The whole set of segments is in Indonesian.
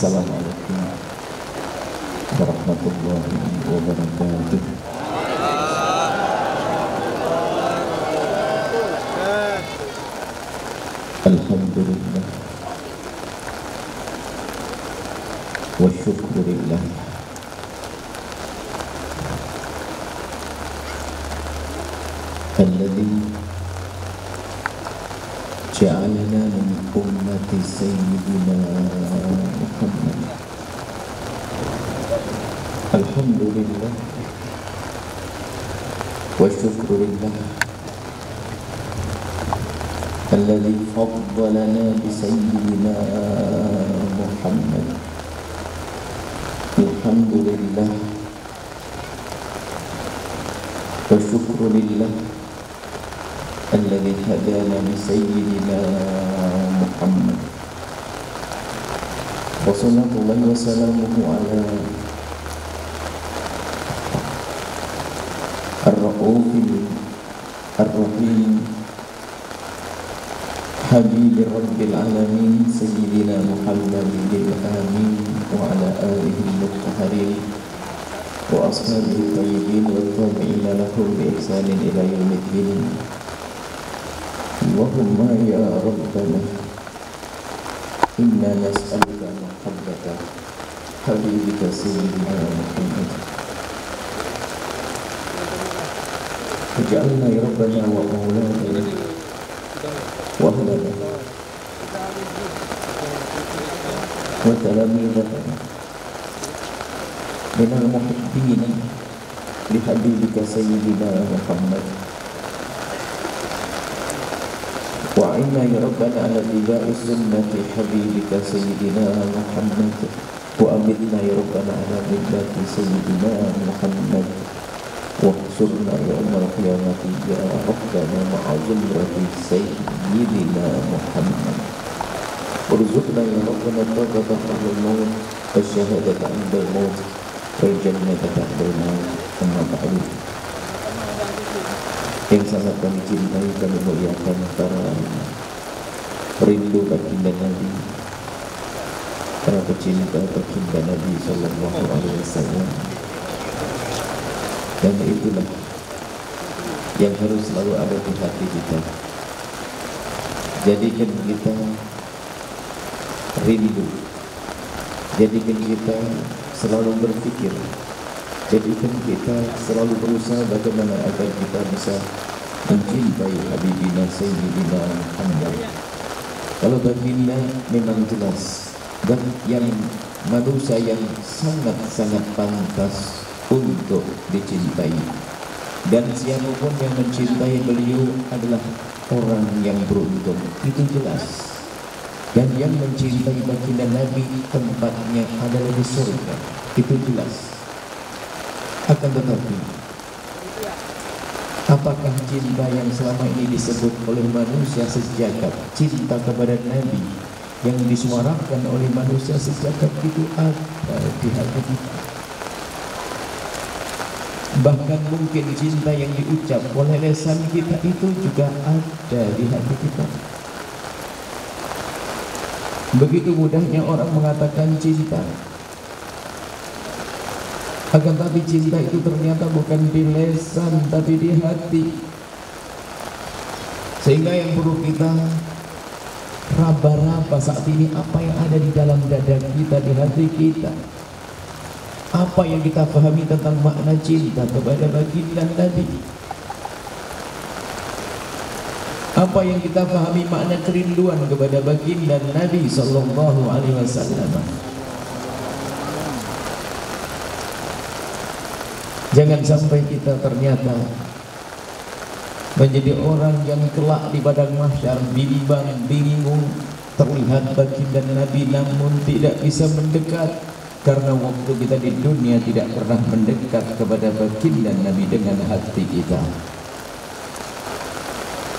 Assalamualaikum warahmatullahi wabarakatuh. Alhamdulillah wa syukurillah alladzi ja'alana min ummati sayyidina Muhammad. Alhamdulillah wa syukurillah alladzi faddalana bi sayyidina Muhammad. Alhamdulillah wa syukurillah alladzi hadana bi sayyidina Muhammad. Wa sallallahu wa sallamuhu ala ar-ra'ufil ar-rahim habib rabbil alamin sayyidina Muhammadin amin wa ala alihi al-mutahharin wa ashabihi tayyibin wa tabi'ina lahum bi ihsanin ila yaumiddin. Allahumma ya rabbana inna nas'aluka mahabbata habibika sayyidina Muhammad. Ij'alna ya rabbana wa maulana wa ahlana wa talamidana minal muhibbina li habibika sayyidina Muhammad. Wa inna ya rabbana ala tiba'i sunnati habibika sayyidina Muhammad. Wa amitna ya rabbana ala millati sayyidina Muhammad. Wa hsurna yawmal qiyamati ya rabbana ma'a zumrati sayyidina Muhammad. Warzuqna ya rabbana tawbata qabla al-maut wa syahadata 'inda al-maut wal jannata ba'da al-maut. Amma ba'du. Yang sangat kami cintai, kami muliakan para perindu baginda Nabi, para pecinta baginda Nabi Sallallahu Alaihi Wasallam. Dan itulah yang harus selalu ada di hati kita. Jadikan kita rindu, jadikan kita selalu berpikir, jadikan kita selalu berusaha bagaimana agar kita bisa mencintai Habibina Sayyidina Muhammad. Kalau baginda memang jelas dan yang manusia yang sangat-sangat pantas untuk dicintai, dan siapapun yang mencintai beliau adalah orang yang beruntung, itu jelas. Dan yang mencintai baginda Nabi tempatnya adalah di surga, itu jelas. Akan tetapi, apakah cinta yang selama ini disebut oleh manusia sejagat, cinta kepada Nabi yang disuarakan oleh manusia sejagat itu ada di hati kita? Bahkan mungkin cinta yang diucap oleh lisan kita itu juga ada di hati kita. Begitu mudahnya orang mengatakan cinta. Akan tapi cinta itu ternyata bukan di lisan tapi di hati. Sehingga yang perlu kita raba-raba saat ini, apa yang ada di dalam dada kita, di hati kita. Apa yang kita pahami tentang makna cinta kepada baginda Nabi. Apa yang kita pahami makna kerinduan kepada baginda Nabi Sallallahu Alaihi Wasallam. Jangan sampai kita ternyata menjadi orang yang kelak di padang mahsyar bimbang, bingung, terlihat baginda Nabi namun tidak bisa mendekat, karena waktu kita di dunia tidak pernah mendekat kepada baginda Nabi dengan hati kita.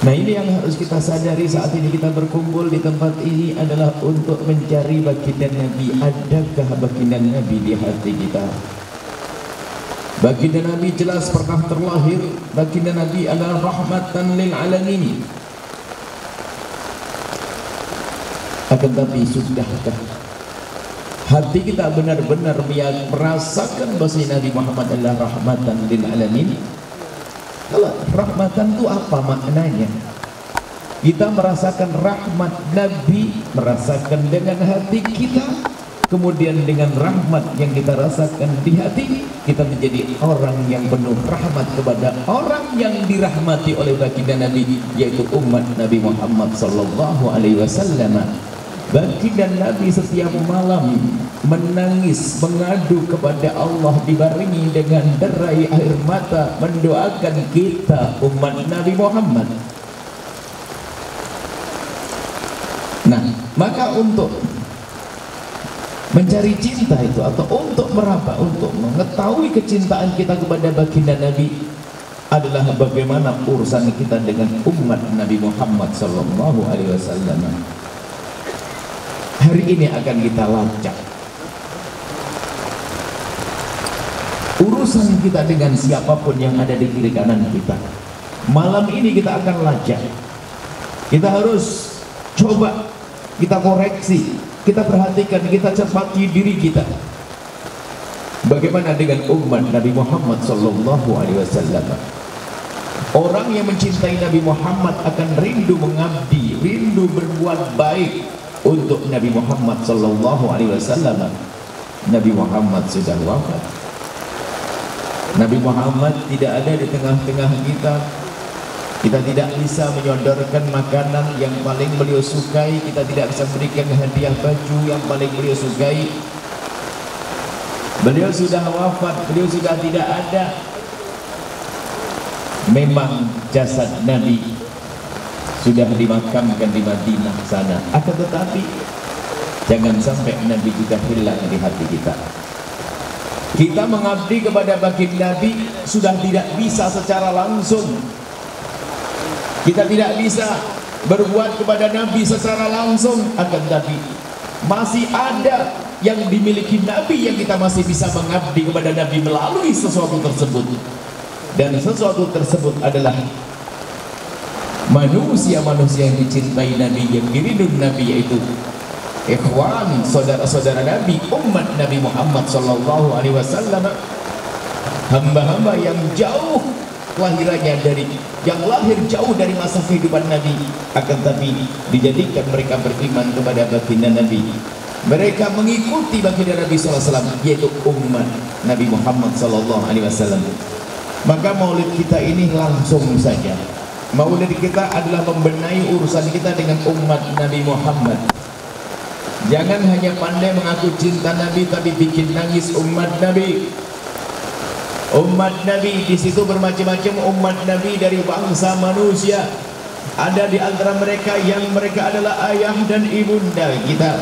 Nah, ini yang harus kita sadari saat ini kita berkumpul di tempat ini adalah untuk mencari baginda Nabi. Adakah baginda Nabi di hati kita? Baginda Nabi jelas pernah terlahir. Baginda Nabi adalah rahmatan lil alamin. Akan tapi sudahkah hati kita benar-benar merasakan bahwa Nabi Muhammad adalah rahmatan lil alamin. Kalau rahmatan itu apa maknanya? Kita merasakan rahmat Nabi, merasakan dengan hati kita, kemudian dengan rahmat yang kita rasakan di hati, kita menjadi orang yang penuh rahmat kepada orang yang dirahmati oleh baginda Nabi, yaitu umat Nabi Muhammad sallallahu alaihi wasallam. Baginda Nabi setiap malam menangis, mengadu kepada Allah, dibarengi dengan derai air mata, mendoakan kita umat Nabi Muhammad. Nah, maka untuk mencari cinta itu, atau untuk meraba, untuk mengetahui kecintaan kita kepada baginda Nabi, adalah bagaimana urusan kita dengan umat Nabi Muhammad sallallahu alaihi wasallam. Hari ini akan kita lacak urusan kita dengan siapapun yang ada di kiri kanan kita. Malam ini kita akan lacak. Kita harus coba, kita koreksi, kita perhatikan, kita cermati diri kita. Bagaimana dengan umat Nabi Muhammad sallallahu alaihi wasallam? Orang yang mencintai Nabi Muhammad akan rindu mengabdi, rindu berbuat baik untuk Nabi Muhammad sallallahu alaihi wasallam. Nabi Muhammad sudah wafat. Nabi Muhammad tidak ada di tengah-tengah kita. Kita tidak bisa menyodorkan makanan yang paling beliau sukai, kita tidak bisa berikan hadiah baju yang paling beliau sukai. Beliau sudah wafat, beliau sudah tidak ada. Memang jasad Nabi sudah dimakamkan di Madinah sana, akan tetapi jangan sampai Nabi juga hilang di hati kita. Kita mengabdi kepada baginda Nabi sudah tidak bisa secara langsung. Kita tidak bisa berbuat kepada Nabi secara langsung, akan tetapi masih ada yang dimiliki Nabi yang kita masih bisa mengabdi kepada Nabi melalui sesuatu tersebut. Dan sesuatu tersebut adalah manusia-manusia yang dicintai Nabi, yang dirindu Nabi, yaitu ikhwan, saudara-saudara Nabi, umat Nabi Muhammad sallallahu alaihi wasallam, hamba-hamba yang jauh kelahirannya yang lahir jauh dari masa kehidupan Nabi, akan tapi dijadikan mereka beriman kepada baginda Nabi. Mereka mengikuti baginda Nabi SAW, yaitu umat Nabi Muhammad SAW. Maka maulid kita ini langsung saja. Maulid kita adalah membenahi urusan kita dengan umat Nabi Muhammad. Jangan hanya pandai mengaku cinta Nabi, tapi bikin nangis umat Nabi. Umat Nabi di situ bermacam-macam umat Nabi dari bangsa manusia. Ada di antara mereka yang mereka adalah ayah dan ibunda kita.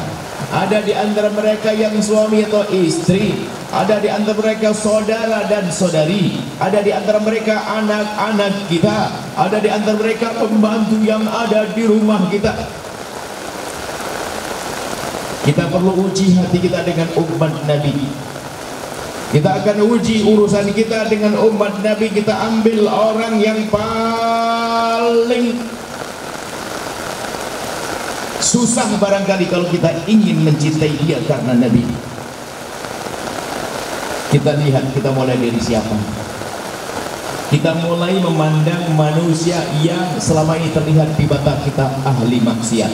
Ada di antara mereka yang suami atau istri. Ada di antara mereka saudara dan saudari. Ada di antara mereka anak-anak kita. Ada di antara mereka pembantu yang ada di rumah kita. Kita perlu uji hati kita dengan umat Nabi. Kita akan uji urusan kita dengan umat Nabi. Kita ambil orang yang paling susah barangkali kalau kita ingin mencintai dia karena Nabi. Kita lihat, kita mulai dari siapa? Kita mulai memandang manusia yang selama ini terlihat di mata kita ahli maksiat.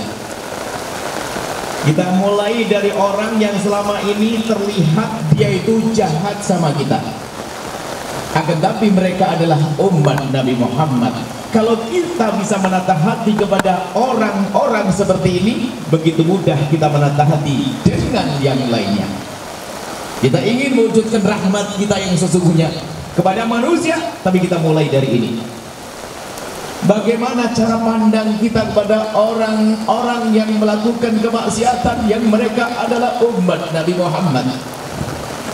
Kita mulai dari orang yang selama ini terlihat dia itu jahat sama kita, akan tapi mereka adalah umat Nabi Muhammad. Kalau kita bisa menata hati kepada orang-orang seperti ini, begitu mudah kita menata hati dengan yang lainnya. Kita ingin mewujudkan rahmat kita yang sesungguhnya kepada manusia, tapi kita mulai dari ini. Bagaimana cara pandang kita kepada orang-orang yang melakukan kemaksiatan yang mereka adalah umat Nabi Muhammad?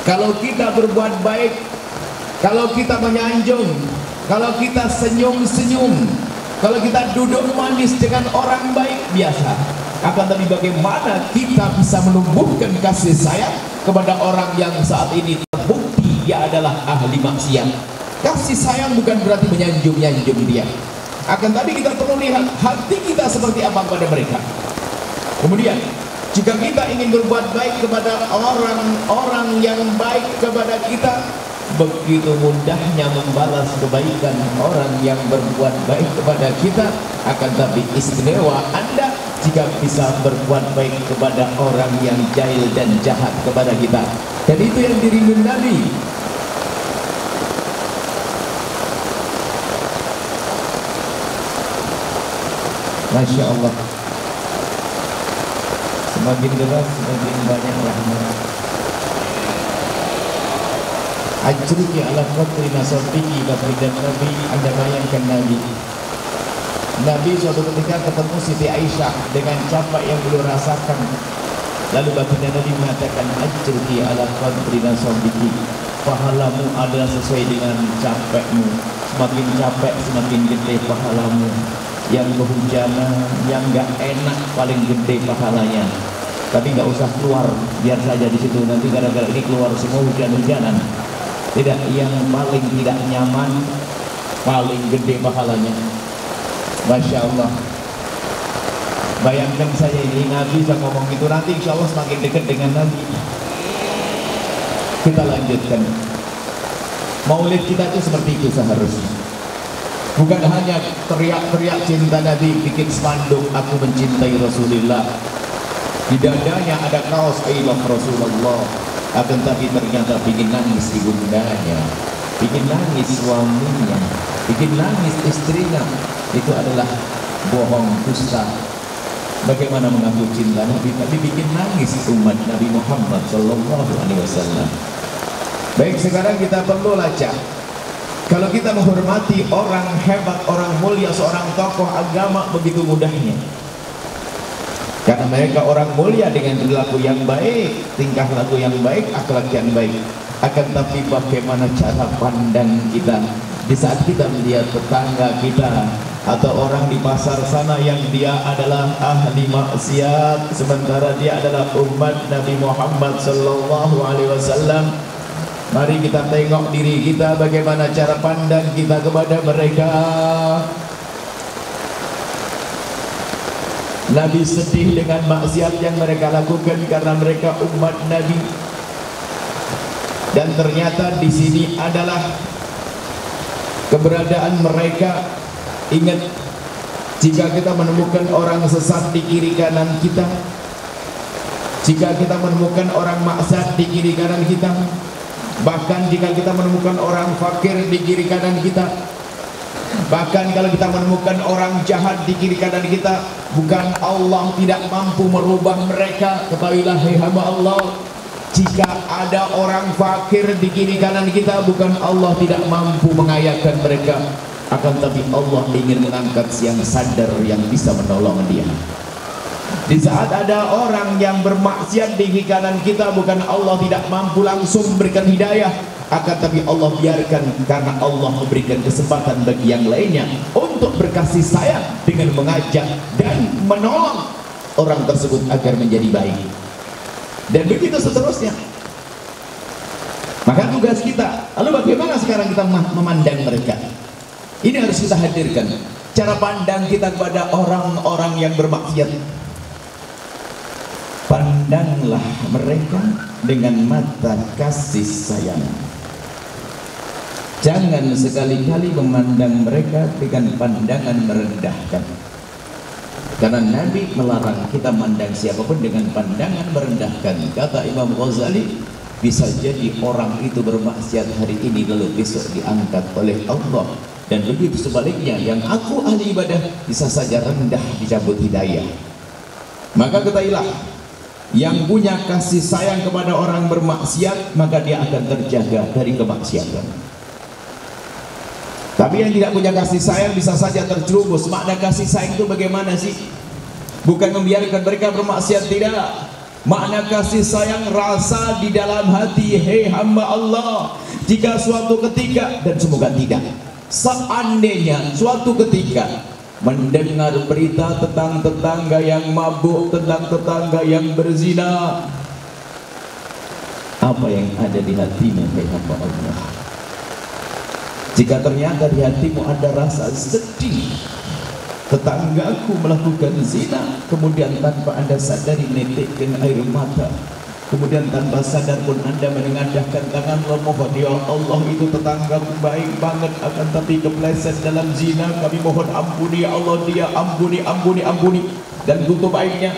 Kalau kita berbuat baik, kalau kita menyanjung, kalau kita senyum-senyum, kalau kita duduk manis dengan orang baik biasa, akan tapi bagaimana kita bisa menumbuhkan kasih sayang kepada orang yang saat ini terbukti dia adalah ahli maksiat? Kasih sayang bukan berarti menyanjung-nyanjung dia, akan tapi kita perlu lihat hati kita seperti apa pada mereka. Kemudian Jika kita ingin berbuat baik kepada orang-orang yang baik kepada kita, begitu mudahnya membalas kebaikan orang yang berbuat baik kepada kita. Akan tapi istimewa Anda jika bisa berbuat baik kepada orang yang jahil dan jahat kepada kita. Dan itu yang dirindu Nabi. Masya Allah. Semakin deras semakin banyak rahmat. Ajruki ala qadri nasabiki, dan Nabi, Anda bayangkan Nabi suatu ketika ketemu Siti Aisyah dengan capek yang beliau rasakan. Lalu baginda Nabi mengatakan, ajruki ala qadri nasabiki, pahalamu adalah sesuai dengan capekmu. Semakin capek semakin gede pahalamu. Yang kehujanan, yang gak enak paling gede pahalanya. Tapi gak usah keluar, biar saja di situ. Nanti gara-gara ini keluar semua hujan-hujanan. Tidak, yang paling tidak nyaman paling gede pahalanya. Masya Allah. Bayangkan saya ini, Nabi bisa ngomong itu, nanti insya Allah semakin dekat dengan Nabi. Kita lanjutkan. Maulid kita itu seperti itu seharusnya. Bukan hanya teriak-teriak cinta Nabi, bikin spanduk aku mencintai Rasulullah. Di dadanya ada kaos I love Rasulullah. Akan tapi ternyata bikin nangis ibundanya, bikin nangis suaminya, bikin nangis istrinya. Itu adalah bohong, dusta. Bagaimana mengaku cinta Nabi, tapi bikin nangis umat Nabi Muhammad SAW. Baik, sekarang kita perlu lacak. Kalau kita menghormati orang hebat, orang mulia, seorang tokoh agama begitu mudahnya. Karena mereka orang mulia dengan perilaku yang baik, tingkah laku yang baik, akhlak yang baik. Akan tapi bagaimana cara pandang kita di saat kita melihat tetangga kita atau orang di pasar sana yang dia adalah ahli maksiat, sementara dia adalah umat Nabi Muhammad SAW. Mari kita tengok diri kita, bagaimana cara pandang kita kepada mereka. Nabi sedih dengan maksiat yang mereka lakukan karena mereka umat Nabi. Dan ternyata di sini adalah keberadaan mereka. Ingat, jika kita menemukan orang sesat di kiri kanan kita, jika kita menemukan orang maksiat di kiri kanan kita, bahkan jika kita menemukan orang fakir di kiri kanan kita, bahkan kalau kita menemukan orang jahat di kiri kanan kita, bukan Allah tidak mampu merubah mereka. Ketahuilah hai hamba Allah, jika ada orang fakir di kiri kanan kita, bukan Allah tidak mampu mengayakan mereka, akan tapi Allah ingin mengangkat yang sadar yang bisa menolong dia. Di saat ada orang yang bermaksiat di kiri kanan kita, bukan Allah tidak mampu langsung memberikan hidayah, akan tapi Allah biarkan karena Allah memberikan kesempatan bagi yang lainnya untuk berkasih sayang dengan mengajak dan menolong orang tersebut agar menjadi baik. Dan begitu seterusnya. Maka tugas kita, lalu bagaimana sekarang kita memandang mereka? Ini harus kita hadirkan. Cara pandang kita kepada orang-orang yang bermaksiat. Pandanglah mereka dengan mata kasih sayang. Jangan sekali-kali memandang mereka dengan pandangan merendahkan. Karena Nabi melarang kita memandang siapapun dengan pandangan merendahkan. Kata Imam Ghazali, bisa jadi orang itu bermaksiat hari ini lalu besok diangkat oleh Allah. Dan begitu sebaliknya, yang aku ahli ibadah bisa saja rendah dicabut hidayah. Maka ketahuilah, yang punya kasih sayang kepada orang bermaksiat, maka dia akan terjaga dari kemaksiatan. Tapi yang tidak punya kasih sayang bisa saja terjerumus. Makna kasih sayang itu bagaimana sih? Bukan membiarkan mereka bermaksiat, tidak. Makna kasih sayang rasa di dalam hati, hei hamba Allah, jika suatu ketika, dan semoga tidak, seandainya suatu ketika mendengar berita tentang tetangga yang mabuk, tentang tetangga yang berzina, apa yang ada di hatimu, hai hamba Allah? Jika ternyata di hatimu ada rasa sedih, tetanggaku melakukan zina, kemudian tanpa Anda sadari menitikkan air mata, kemudian tanpa sadar pun Anda menengadahkan tangan memohon, ya Allah, itu tetanggaku baik banget, akan tapi kepleset dalam zina, kami mohon ampuni ya Allah, dia ampuni, ampuni, ampuni. Dan tutup aibnya.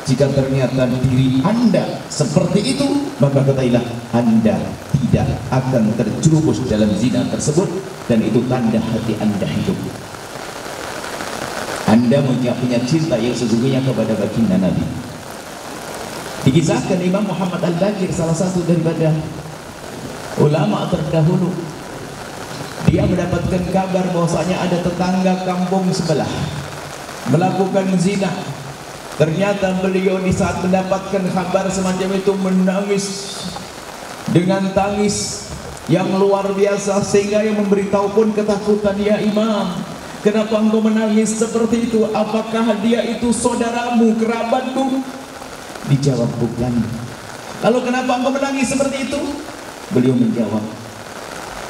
Jika ternyata diri Anda seperti itu, maka katailah Anda tidak akan terjerumus dalam zina tersebut, dan itu tanda hati Anda hidup. Anda punya cinta yang sesungguhnya kepada baginda Nabi. Dikisahkan Imam Muhammad Al-Baqir, salah satu daripada ulama terdahulu, dia mendapatkan kabar bahwasanya ada tetangga kampung sebelah melakukan zina. Ternyata beliau di saat mendapatkan kabar semacam itu menangis dengan tangis yang luar biasa, sehingga yang memberitahu pun ketakutan, ya Imam, kenapa engkau menangis seperti itu? Apakah dia itu saudaramu, kerabatmu? Dijawab bukan. Lalu kenapa engkau menangis seperti itu? Beliau menjawab,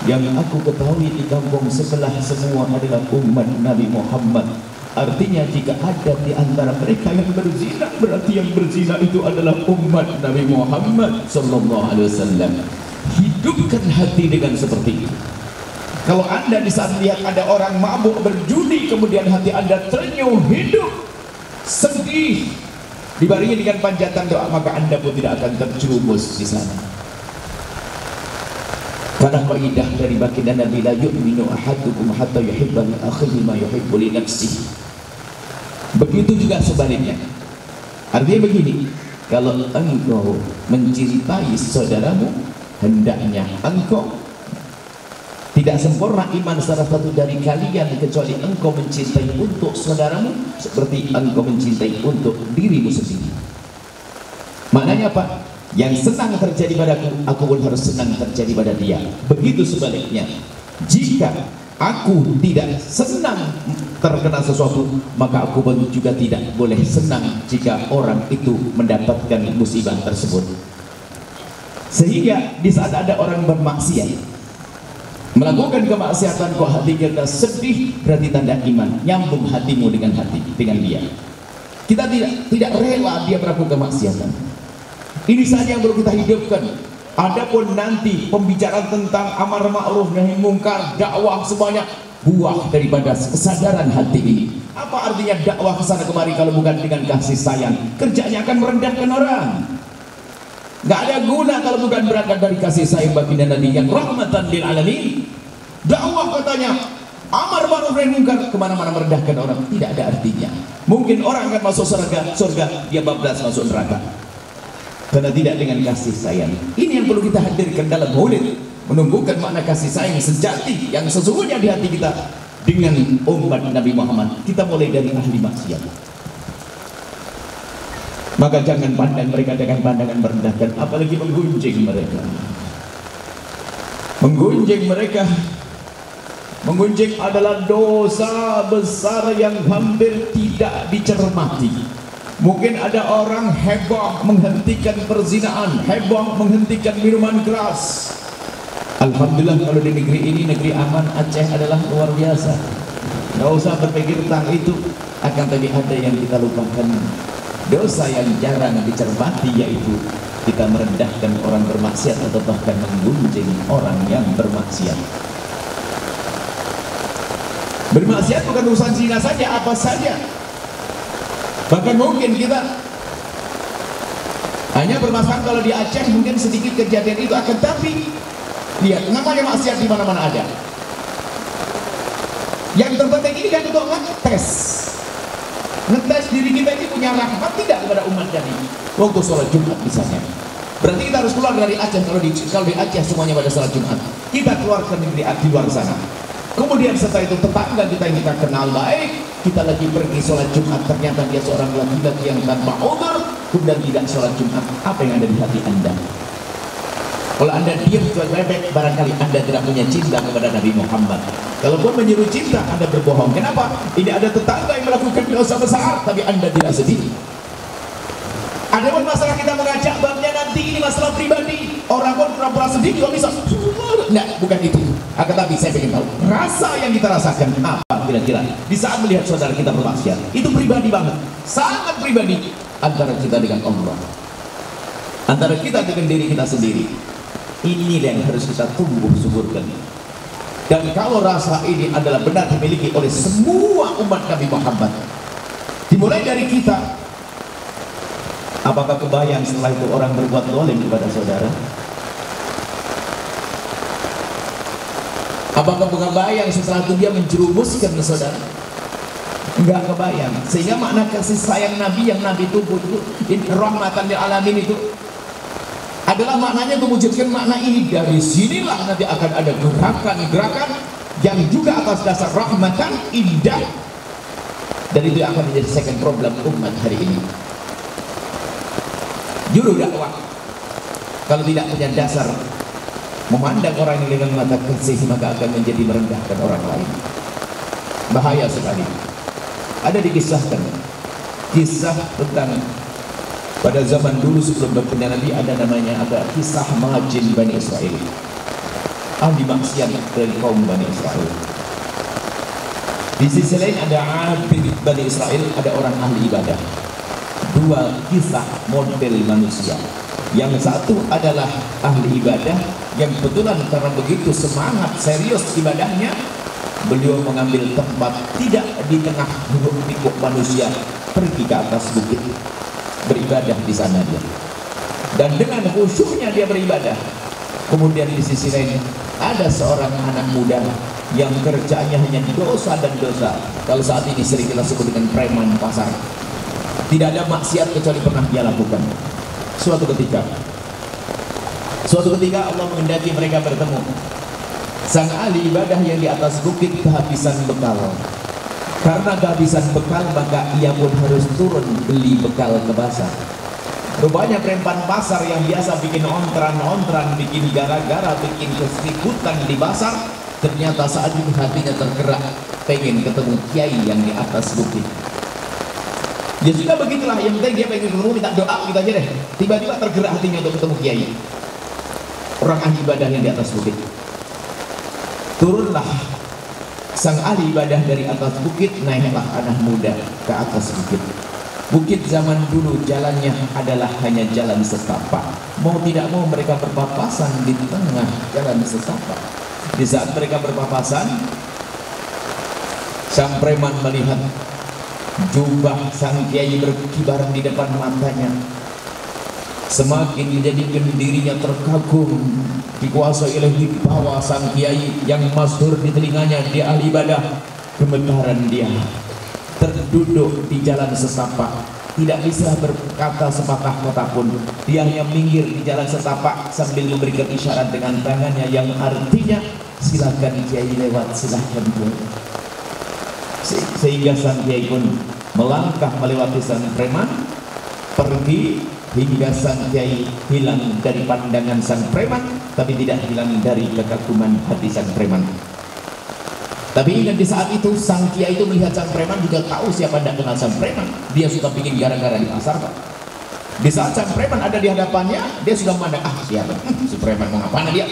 yang aku ketahui di kampung sebelah semua adalah umat Nabi Muhammad. Artinya jika ada di antara mereka yang berzina, berarti yang berzina itu adalah umat Nabi Muhammad sallallahu alaihi wasallam. Hidupkan hati dengan seperti itu. Kalau Anda di saat lihat ada orang mabuk berjudi, kemudian hati Anda terenyuh, hidup, sedih, dibarengi dengan panjatan doa, maka Anda pun tidak akan terjerumus di sana. Karena kaidah dari baginda Nabi, la yu'minu ahadukum hatta yuhibba li akhihi ma yuhibbu li nafsihi. Begitu juga sebaliknya. Artinya begini, kalau engkau mencintai saudaramu, hendaknya engkau tidak sempurna iman salah satu dari kalian kecuali engkau mencintai untuk saudaramu seperti engkau mencintai untuk dirimu sendiri. Maknanya apa? Yang senang terjadi padaku, aku pun harus senang terjadi pada dia. Begitu sebaliknya, jika aku tidak senang terkena sesuatu, maka aku pun juga tidak boleh senang jika orang itu mendapatkan musibah tersebut. Sehingga di saat ada orang bermaksiat, melakukan kemaksiatan, kok hati kita sedih, berarti tanda iman, nyambung hatimu dengan dia. Kita tidak rela dia melakukan kemaksiatan. Ini saja yang perlu kita hidupkan. Adapun nanti pembicaraan tentang amar ma'ruf nahi mungkar, dakwah, semuanya buah daripada kesadaran hati ini. Apa artinya dakwah kesana kemari kalau bukan dengan kasih sayang? Kerjanya akan merendahkan orang. Gak ada guna kalau bukan berangkat dari kasih sayang baginda Nabi yang rahmatan lil alamin. Dakwah katanya amar ma'ruf nahi mungkar, kemana-mana merendahkan orang, tidak ada artinya. Mungkin orang akan masuk surga, dia bablas masuk neraka, karena tidak dengan kasih sayang. Ini yang perlu kita hadirkan dalam maulid, menumbuhkan makna kasih sayang sejati yang sesungguhnya di hati kita dengan umat Nabi Muhammad. Kita mulai dari ahli maksiat, maka jangan pandang mereka dengan pandangan merendahkan, apalagi menggunjing mereka. Menggunjing adalah dosa besar yang hampir tidak dicermati. Mungkin ada orang heboh menghentikan perzinaan, heboh menghentikan minuman keras. Alhamdulillah kalau di negeri ini, negeri aman, Aceh adalah luar biasa. Tidak usah berpikir tentang itu. Akan tapi ada yang kita lupakan, dosa yang jarang dicermati, yaitu kita merendahkan orang bermaksiat atau bahkan menggunjing orang yang bermaksiat. Bermaksiat bukan urusan zina saja, apa saja. Bahkan mungkin kita hanya bermasalah kalau di Aceh mungkin sedikit kejadian itu, akan tapi lihat namanya maksiat di mana-mana ada. Yang terpenting ini kan untuk ngetes diri kita ini punya rahmat tidak kepada umat Nabi. Waktu sholat Jumat misalnya, berarti kita harus keluar dari Aceh. Kalau di Aceh semuanya pada sholat Jumat, kita keluar ke negeri di luar sana. Kemudian setelah itu tetangga kita yang kita kenal baik, kita lagi pergi sholat Jumat, ternyata dia seorang laki-laki yang tanpa uzur, kemudian tidak sholat Jumat. Apa yang ada di hati Anda? Kalau Anda diam cuek bebek, barangkali Anda tidak punya cinta kepada Nabi Muhammad. Kalau pun menyuruh cinta, Anda berbohong. Kenapa? Ini ada tetangga yang melakukan dosa besar, tapi Anda tidak sedih. Ada pun masalah kita mengajak babnya nanti ini masalah pribadi. Orang pun pura-pura sedih juga bisa. Nah, bukan itu. Akan tapi saya ingin tahu rasa yang kita rasakan apa kira-kira di saat melihat saudara kita bermaksiat. Itu pribadi banget, sangat pribadi, antara kita dengan Allah, antara kita dengan diri kita sendiri. Ini yang harus kita tumbuh suburkan. Dan kalau rasa ini adalah benar dimiliki oleh semua umat Nabi Muhammad, dimulai dari kita, apakah kebayang setelah itu orang berbuat zalim kepada saudara? Apakah kebayang setelah itu dia menjerumuskan saudara? Enggak kebayang. Sehingga makna kasih sayang Nabi yang Nabi tumbuh itu, rahmatan lil alamin itu adalah maknanya mewujudkan makna ini. Dari sinilah nanti akan ada gerakan-gerakan yang juga atas dasar rahmatan indah, dan itu akan menjadi second problem umat hari ini. Juru dakwah kalau tidak punya dasar memandang orang yang dengan mata kasih, maka akan menjadi merendahkan orang lain. Bahaya sekali. Ada dikisahkan kisah tentang pada zaman dulu sebelum berpunya Nabi, ada namanya kisah majin Bani Israel, ahli maksiat dari kaum Bani Israel. Di sisi lain ada abid Bani Israel, ada orang ahli ibadah. Dua kisah model manusia. Yang satu adalah ahli ibadah yang kebetulan karena begitu semangat serius ibadahnya, beliau mengambil tempat tidak di tengah hiruk-pikuk manusia, pergi ke atas bukit beribadah di sana dia, dan dengan khusyuknya dia beribadah. Kemudian di sisi lain ada seorang anak muda yang kerjanya hanya dosa dan dosa. Kalau saat ini sering kita sebut dengan preman pasar, tidak ada maksiat kecuali pernah dia lakukan. Suatu ketika Allah menghendaki mereka bertemu. Sang ahli ibadah yang di atas bukit kehabisan bekal. Karena kehabisan bekal, maka ia pun harus turun beli bekal ke pasar. Rupanya perempuan pasar yang biasa bikin ontran-ontran, bikin gara-gara, bikin kesikutan di pasar, ternyata saat itu hatinya tergerak pengen ketemu kiai yang di atas bukit. Ya sudah begitulah, yang penting dia pengen ketemu, minta doa gitu aja deh. Tiba-tiba tergerak hatinya untuk ketemu kiai, orang ahli ibadah yang di atas bukit. Turunlah sang ahli ibadah dari atas bukit, naiklah anak muda ke atas bukit. Bukit zaman dulu jalannya adalah hanya jalan setapak. Mau tidak mau mereka berpapasan di tengah jalan setapak. Di saat mereka berpapasan, sang preman melihat jubah sang kiai berkibar di depan matanya. Semakin menjadikan dirinya terkagum, dikuasai oleh wibawa sang kiai yang masyhur di telinganya, dia ahli ibadah. Gemetaran dia, terduduk di jalan setapak, tidak bisa berkata sepatah kata pun. Dia hanya minggir di jalan setapak sambil memberikan isyarat dengan tangannya yang artinya silakan kiai lewat, silakan kiai. Sehingga sang kiai pun melangkah melewati sang preman, pergi hingga sang kiai hilang dari pandangan sang preman, tapi tidak hilang dari kekaguman hati sang preman. Tapi ingat, di saat itu sang kiai itu melihat sang preman, juga tahu siapa tidak kenal sang preman. Dia suka bikin gara-gara di pasar, Pak. Di saat sang preman ada di hadapannya, dia sudah memandang, siapa si preman, mau ngapain dia?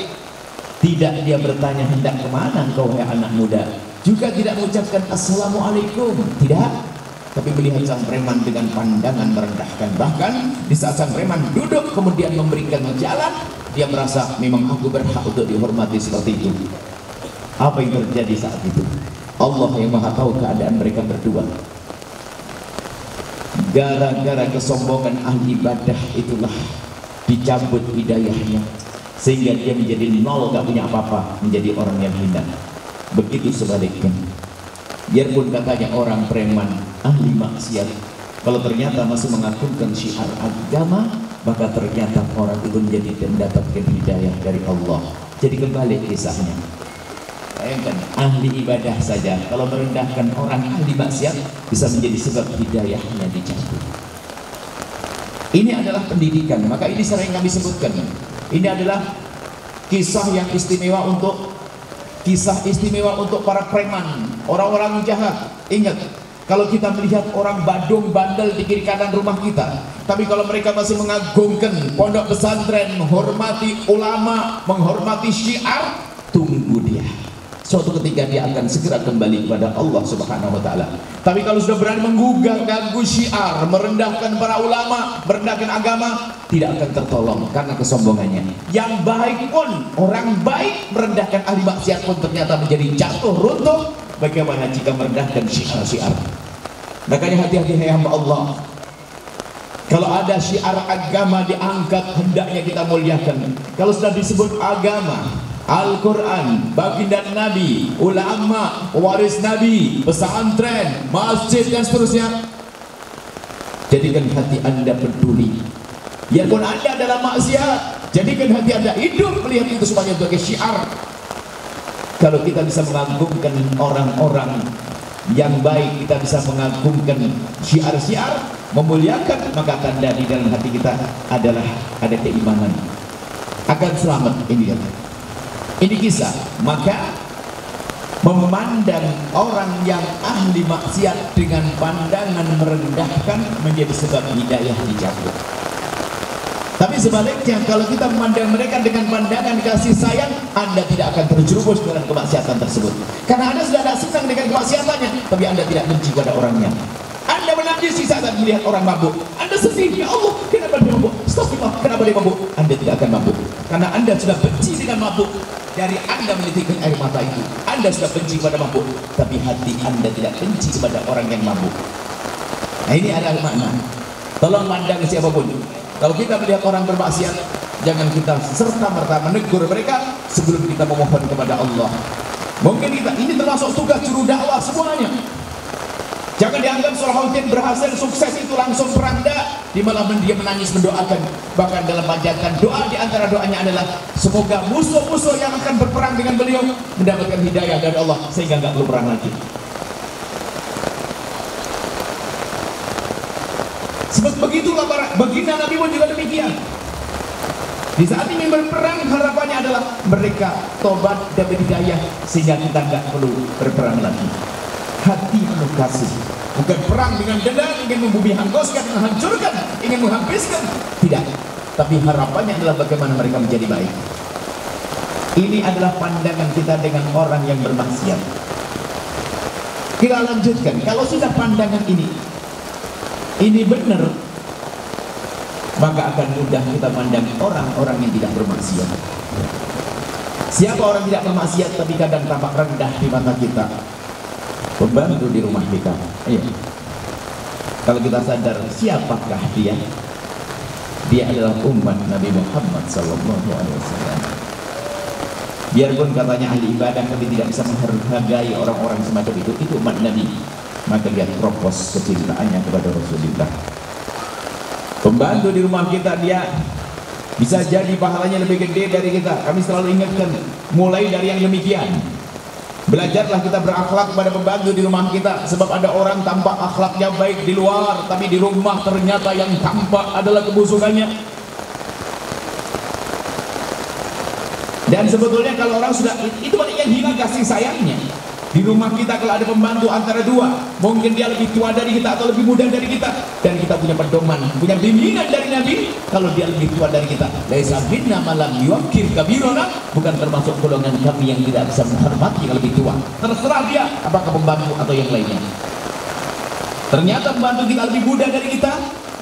Tidak dia bertanya, hendak kemana engkau wahai anak muda? Juga tidak mengucapkan assalamualaikum, tidak. Tapi melihat sang preman dengan pandangan merendahkan. Bahkan di saat sang preman duduk kemudian memberikan jalan, dia merasa memang aku berhak untuk dihormati seperti itu. Apa yang terjadi saat itu? Allah yang maha tahu keadaan mereka berdua. Gara-gara kesombongan ahli ibadah itulah dicabut hidayahnya, sehingga dia menjadi nol, gak punya apa-apa, menjadi orang yang hina. Begitu sebaliknya, biarpun katanya orang preman, ahli maksiat, kalau ternyata masih mengagungkan syiar agama, maka ternyata orang itu menjadi mendapatkan hidayah dari Allah. Jadi kembali kisahnya, bayangkan ahli ibadah saja kalau merendahkan orang ahli maksiat, bisa menjadi sebab hidayahnya dicabut. Ini adalah pendidikan, maka ini sering kami sebutkan. Ini adalah kisah yang istimewa untuk para preman, orang-orang jahat. Ingat, kalau kita melihat orang badung bandel di kiri kanan rumah kita, tapi kalau mereka masih mengagungkan pondok pesantren, menghormati ulama, menghormati syiar, tunggu dia. suatu ketika dia akan segera kembali kepada Allah Subhanahu wa taala. Tapi kalau sudah berani menggugah ganggu syiar, merendahkan para ulama, merendahkan agama, tidak akan tertolong karena kesombongannya. Yang baik pun, orang baik merendahkan ahli maksiat pun ternyata menjadi jatuh runtuh. Bagaimana jika merendahkan syiar-syiar? Makanya hati-hati hai hamba Allah. Kalau ada syiar agama diangkat, hendaknya kita muliakan. Kalau sudah disebut agama, Al-Quran, baginda Nabi, ulama, waris Nabi, pesantren, masjid dan seterusnya, jadikan hati anda peduli. Biarpun anda dalam maksiat, jadikan hati anda hidup melihat itu semuanya sebagai syiar. Kalau kita bisa mengagungkan orang-orang yang baik, kita bisa mengagungkan syiar-syiar, memuliakan, maka tanda di dalam hati kita adalah ada keimanan, akan selamat. Ini kisah. Maka memandang orang yang ahli maksiat dengan pandangan merendahkan menjadi sebab hidayah dicabut. Tapi sebaliknya, kalau kita memandang mereka dengan pandangan kasih sayang, anda tidak akan terjerumus dengan kemaksiatan tersebut. Karena anda sudah tidak senang dengan kemaksiatannya, tapi anda tidak benci pada orangnya. Anda menangis saat melihat orang mabuk, anda sedih, ya Allah, kenapa dia mabuk? Astagfirullah, kenapa dia mabuk? Anda tidak akan mabuk, karena anda sudah benci dengan mabuk. Dari anda menitikkan air mata itu, anda sudah benci kepada mabuk, tapi hati anda tidak benci kepada orang yang mabuk. Nah, ini adalah makna. Tolong pandang siapapun, kalau kita melihat orang bermaksiat, jangan kita serta-merta menegur mereka sebelum kita memohon kepada Allah. Mungkin kita, ini termasuk tugas juru dakwah semuanya. Jangan dianggap Salahuddin berhasil sukses itu langsung peranda, di malam dia menangis mendoakan. Bahkan dalam panjatkan doa, di antara doanya adalah semoga musuh-musuh yang akan berperang dengan beliau mendapatkan hidayah dari Allah sehingga nggak perlu perang lagi. Sebab begitulah baginda Nabi pun juga demikian. Di saat ingin berperang, harapannya adalah mereka tobat dan hidayah sehingga kita nggak perlu berperang lagi. Hati penuh kasih, bukan perang dengan dendam, ingin membumi hanguskan, menghancurkan, ingin menghabiskan, tidak. Tapi harapannya adalah bagaimana mereka menjadi baik. Ini adalah pandangan kita dengan orang yang bermaksiat. Kita lanjutkan. Kalau sudah pandangan ini benar, maka akan mudah kita pandang orang-orang yang tidak bermaksiat. Siapa orang tidak bermaksiat tapi kadang tampak rendah di mata kita? Pembantu di rumah kita. Ayo. Kalau kita sadar siapakah dia? Dia adalah umat Nabi Muhammad SAW. Biarpun katanya ahli ibadah, tapi tidak bisa menghargai orang-orang semacam itu umat Nabi. Maka lihat propos kecintaannya kepada Rasulullah. Pembantu di rumah kita, dia bisa jadi pahalanya lebih gede dari kita. Kami selalu ingatkan, mulai dari yang demikian. Belajarlah kita berakhlak pada pembantu di rumah kita. Sebab ada orang tampak akhlaknya baik di luar, tapi di rumah ternyata yang tampak adalah kebusukannya. Dan sebetulnya kalau orang sudah, itu yang hilang kasih sayangnya. Di rumah kita kalau ada pembantu antara dua, mungkin dia lebih tua dari kita atau lebih muda dari kita, dan kita punya pedoman, punya bimbingan dari Nabi. Kalau dia lebih tua dari kita, laisa minna malam yuwakkir kabirona, bukan termasuk golongan kami yang tidak bisa menghormati yang lebih tua. Terserah dia apakah pembantu atau yang lainnya. Ternyata pembantu kita lebih muda dari kita,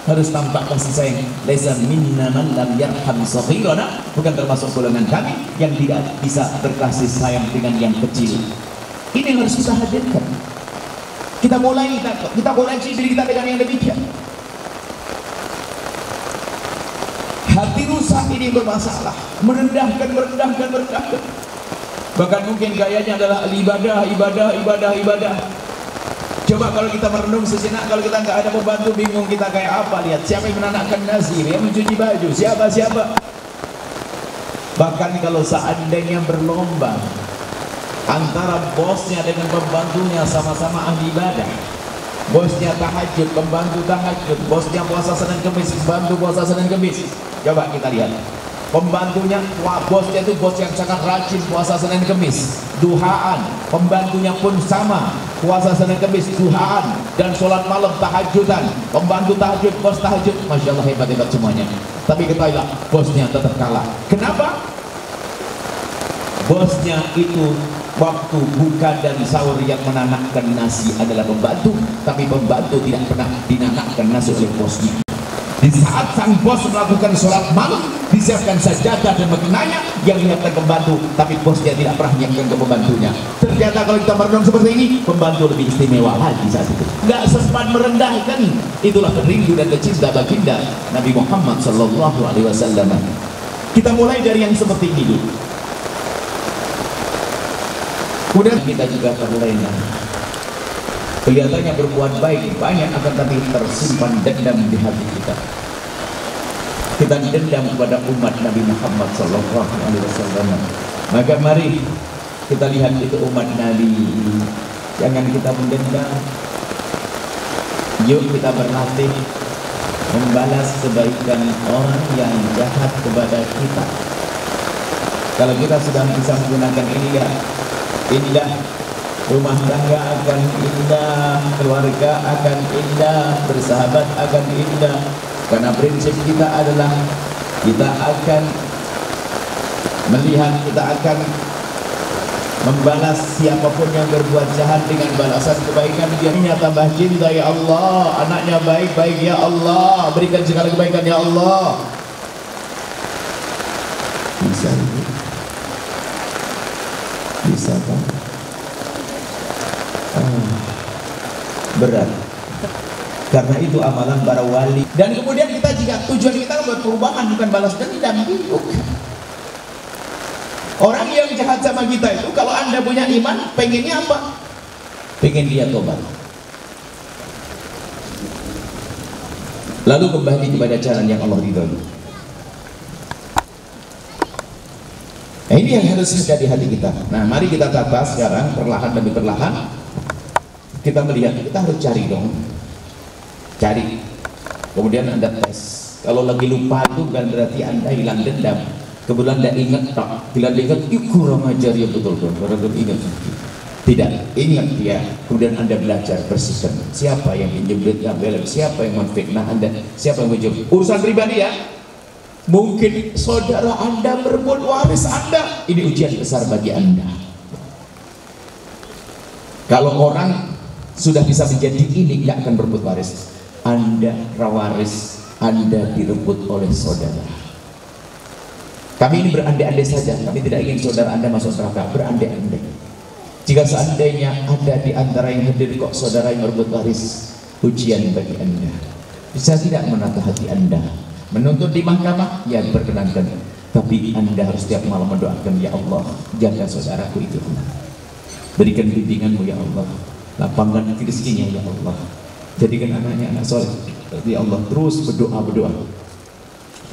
harus tampak kasih sayang. Laisa minna man lam yarham saghirana, bukan termasuk golongan kami yang tidak bisa berkasih sayang dengan yang kecil. Ini yang harus kita hadirkan. Kita koleksi diri kita dengan yang demikian. Hati rusak ini bermasalah, merendahkan. Bahkan mungkin gayanya adalah ibadah. Coba kalau kita merenung sejenak, kalau kita nggak ada pembantu, bingung kita kayak apa. Lihat siapa yang menanakkan nazir, yang mencuci baju, siapa. Bahkan kalau seandainya berlomba antara bosnya dengan pembantunya sama-sama ahli ibadah, bosnya tahajud, pembantu tahajud, bosnya puasa Senin Kemis, pembantu puasa Senin Kemis. Coba kita lihat, pembantunya, bosnya itu bos yang sangat rajin puasa Senin Kemis, duhaan, pembantunya pun sama, puasa Senin Kemis, duhaan, dan sholat malam tahajudan. Pembantu tahajud, bos tahajud, Masya Allah, hebat semuanya. Tapi ketahuilah, bosnya tetap kalah. Kenapa? Bosnya itu waktu buka dan sahur yang menanakkan nasi adalah pembantu, tapi pembantu tidak pernah dinanakkan nasi oleh bosnya. Di saat sang bos melakukan sholat malam, disiapkan sajadah dan makanannya yang menyiapkan pembantu, tapi bosnya tidak pernah menyiapkan ke pembantunya. Ternyata kalau kita merenung seperti ini, pembantu lebih istimewa lagi saat itu. Nggak sempat merendahkan. Itulah rindu dan cinta baginda Nabi Muhammad Sallallahu Alaihi Wasallam. Kita mulai dari yang seperti ini dulu. Kemudian kita juga terlena. Kelihatannya berbuat baik banyak, akan tapi tersimpan dendam di hati kita. Kita dendam kepada umat Nabi Muhammad Sallallahu Alaihi Wasallam. Maka mari kita lihat itu umat Nabi. Jangan kita mendendam. Yuk kita berlatih membalas kebaikan orang yang jahat kepada kita. Kalau kita sudah bisa menggunakan ini, ya indah, rumah tangga akan indah, keluarga akan indah, bersahabat akan indah. Karena prinsip kita adalah kita akan melihat, kita akan membalas siapapun yang berbuat jahat dengan balasan kebaikan. Dia tambah cinta, ya Allah. Anaknya baik-baik, ya Allah. Berikan segala kebaikan, ya Allah. Bisa, bisa kan? Berat. Karena itu amalan para wali. Dan kemudian kita juga tujuan kita buat perubahan, bukan balas dendam. Orang yang jahat sama kita itu, kalau Anda punya iman, pengennya apa? Pengen dia tobat. Lalu kembali kepada jalan yang Allah ridhoi. Nah, ini yang harus ada di hati kita. Nah, mari kita tata sekarang perlahan demi perlahan. Kita melihat, kita harus cari dong. Cari. Kemudian Anda tes. Kalau lagi lupa itu bukan berarti Anda hilang dendam. Kebetulan tidak ingat, tak. Bila ingat, kurang ajar, ya betul. Orang ingat. Tidak, ingat dia. Kemudian Anda belajar, bersihkan. Siapa yang menjebret, yang belem, siapa yang menfitnah Anda, siapa yang menjebret. Urusan pribadi ya. Mungkin saudara Anda merebut waris Anda. Ini ujian besar bagi Anda. Kalau orang sudah bisa menjadi ini, nggak akan berebut waris. Anda rawaris, Anda direbut oleh saudara. Kami ini berandai-andai saja. Kami tidak ingin saudara Anda masuk neraka. Berandai-andai. Jika seandainya ada di antara yang hadir kok saudara yang merebut waris, ujian bagi Anda. Bisa tidak menata hati Anda? Menuntut di mahkamah, ya diperkenankan. Tapi Anda harus setiap malam mendoakan, ya Allah, jaga saudaraku itu. Berikan bimbinganmu, ya Allah. Lapangkan rezekinya, ya Allah. Jadikan anaknya anak soleh, ya Allah. Terus berdoa.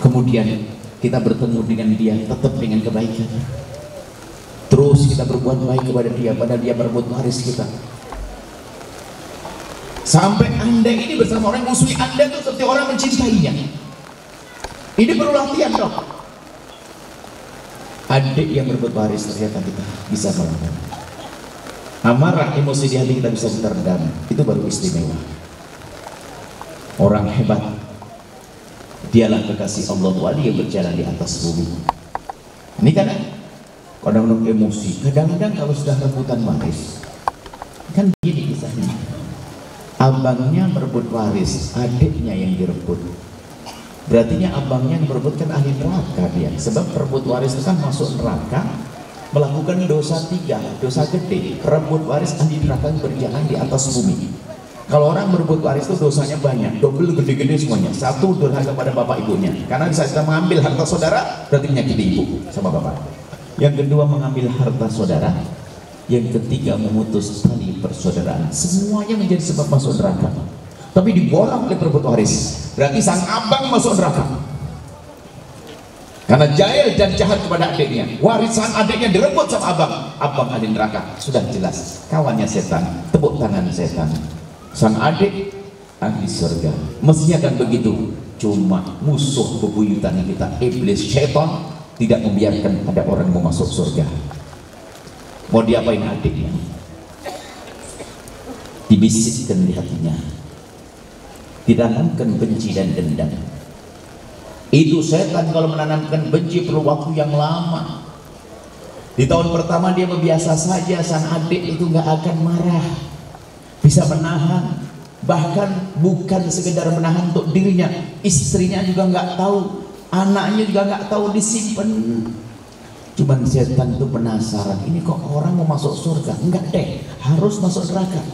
Kemudian kita bertemu dengan dia, tetap dengan kebaikan. Terus kita berbuat baik kepada dia, padahal dia merebut waris kita. Sampai Anda ini bersama orang musuhi Anda itu seperti orang mencintainya. Ini perlu latihan dong. Adik yang merebut waris, ternyata kita bisa melawan. Amarah, emosi di hati kita bisa teredam. Itu baru istimewa. Orang hebat, dialah kekasih Allah, wali yang berjalan di atas bumi. Ini kan kadang-kadang emosi. Kadang-kadang kalau sudah rebutan waris, kan begini kisahnya. Abangnya merebut waris, adiknya yang direbut. Berartinya abangnya yang merebut kan ahli neraka dia. Sebab merebut waris itu kan masuk neraka, melakukan dosa 3, dosa gede. Rebut waris ahli neraka yang berjalan di atas bumi. Kalau orang merebut waris itu dosanya banyak, double gede-gede semuanya. Satu, durhaka kepada bapak ibunya, karena bisa kita mengambil harta saudara, berarti menyakiti ibu sama bapak. Yang kedua, mengambil harta saudara. Yang ketiga, memutus tali persaudaraan. Semuanya menjadi sebab masuk neraka. Tapi diborong oleh perebut waris, berarti sang abang masuk neraka. Karena jahil dan jahat kepada adiknya, warisan adiknya direbut sama abang ahli neraka. Sudah jelas, kawannya setan, tepuk tangan setan. Sang adik ahli surga. Mestinya kan begitu. Cuma musuh bebuyutan kita, iblis, syaitan, tidak membiarkan ada orang mau masuk surga. Mau diapain adiknya? Dibisikkan di hatinya, ditanamkan benci dan dendam. Itu setan kalau menanamkan benci perlu waktu yang lama. Di tahun pertama dia biasa saja, sang adik itu nggak akan marah, bisa menahan, bahkan bukan sekedar menahan untuk dirinya, istrinya juga nggak tahu, anaknya juga nggak tahu, disimpan. Cuman setan itu penasaran, ini kok orang mau masuk surga? Enggak deh, harus masuk neraka.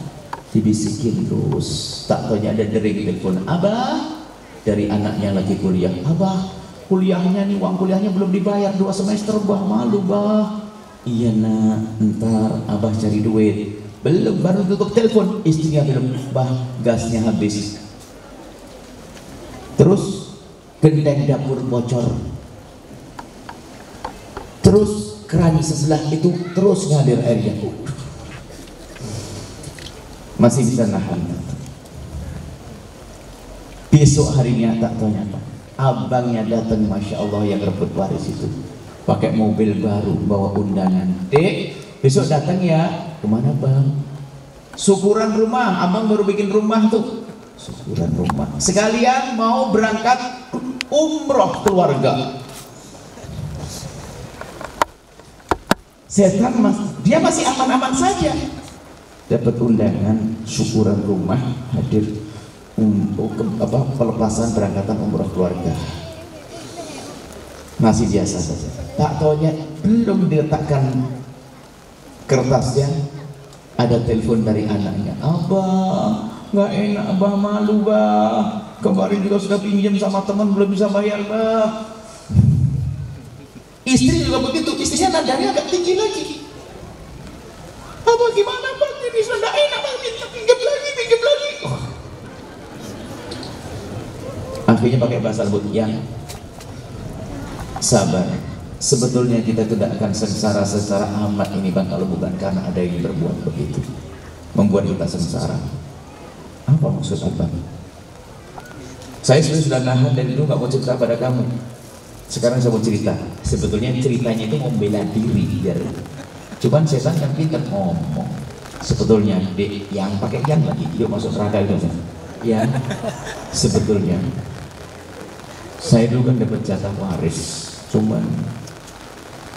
Dibisikin terus, tak taunya ada dering telepon, abah, dari anaknya lagi kuliah. Abah, kuliahnya nih, uang kuliahnya belum dibayar 2 semester, bah, malu bah. Iya nak, ntar abah cari duit. Belum, baru tutup telepon, istrinya belum, bah, gasnya habis. Terus genteng dapur bocor, terus keran sebelah itu terus ngalir airnya, masih bisa nahan. Besok harinya tak tanya apa, abangnya datang, masya Allah, yang rebut waris itu pakai mobil baru, bawa undangan. Dek, besok datang ya. Kemana bang? Syukuran rumah, abang baru bikin rumah tuh. Syukuran rumah, sekalian mau berangkat umroh keluarga. Setan dia masih aman-aman saja, dapat undangan syukuran rumah, hadir untuk pelepasan berangkatan umroh keluarga. Masih biasa saja. Tak taunya belum diletakkan kertasnya, ada telepon dari anaknya. Abah, nggak enak abah, malu bah, kemarin juga sudah pinjam sama teman belum bisa bayar bah. Istri juga begitu, istrinya nadanya agak tinggi lagi. Abah gimana bang, ini sudah nggak enak bang, pinjam lagi, pinjam lagi. Oh. Akhirnya pakai bahasa lembut, yang sabar. Sebetulnya kita tidak akan sengsara secara amat ini bang, kalau bukan karena ada yang berbuat begitu, membuat kita sengsara. Apa maksud abang? Saya sudah nahan dari dulu, nggak mau cerita pada kamu. Sekarang saya mau cerita. Sebetulnya ceritanya itu membela diri, biar. Cuman setan yang pintar ngomong. Sebetulnya, dek, yang pakai yang lagi, yuk masuk neraka itu. Ya, sebetulnya saya dulu kan dapat jatah waris. Cuman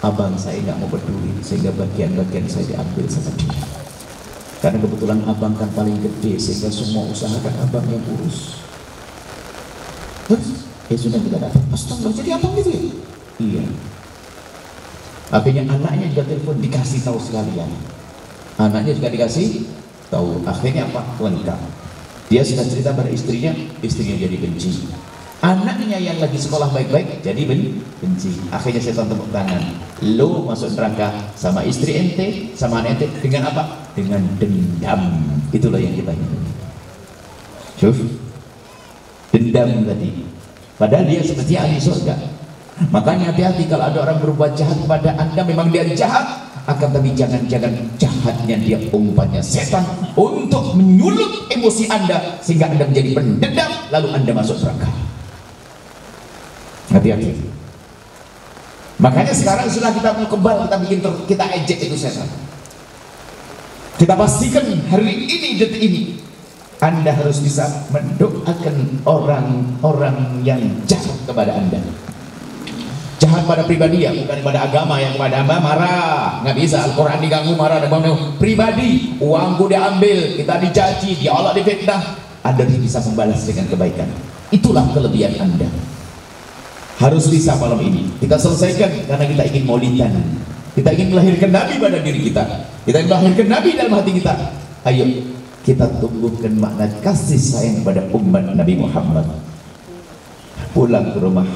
abang saya nggak mau peduli, sehingga bagian-bagian saya diambil sama dia. Karena kebetulan abang kan paling gede, sehingga semua usaha kan abang yang urus. Terus, sudah kita dapat. Astaga, jadi abang gitu ya? Iya. Akhirnya anaknya juga telepon, dikasih tahu sekalian. Anaknya juga dikasih tahu. Akhirnya apa? Lengkap. Dia sudah cerita pada istrinya, istrinya jadi benci. Anaknya yang lagi sekolah baik-baik jadi benci. Akhirnya setan tepuk tangan. Lo masuk neraka sama istri ente, sama anak ente dengan apa? Dengan dendam. Itulah yang kita inginkan. Syuf, dendam tadi. Padahal dia seperti ahli surga. Makanya hati-hati kalau ada orang berbuat jahat kepada anda, memang dia jahat. Akan tapi jangan-jangan jahatnya dia umpannya setan untuk menyulut emosi anda sehingga anda menjadi pendendam, lalu anda masuk neraka. Hati-hati. Makanya sekarang sudah kita mau kebal, kita bikin kita ejek itu setan. Kita pastikan hari ini, detik ini, anda harus bisa mendoakan orang-orang yang jahat kepada anda. Jahat pada pribadi ya, bukan pada agama. Yang kepada hamba marah, nggak bisa. Al-Quran diganggu marah, ada pribadi, uangku diambil, kita dicaci, dia Allah difitnah, anda bisa membalas dengan kebaikan. Itulah kelebihan anda. Harus bisa malam ini kita selesaikan, karena kita ingin maulidan, kita ingin melahirkan Nabi pada diri kita, kita ingin melahirkan Nabi dalam hati kita. Ayo kita tumbuhkan makna kasih sayang pada umat Nabi Muhammad. Pulang ke rumah,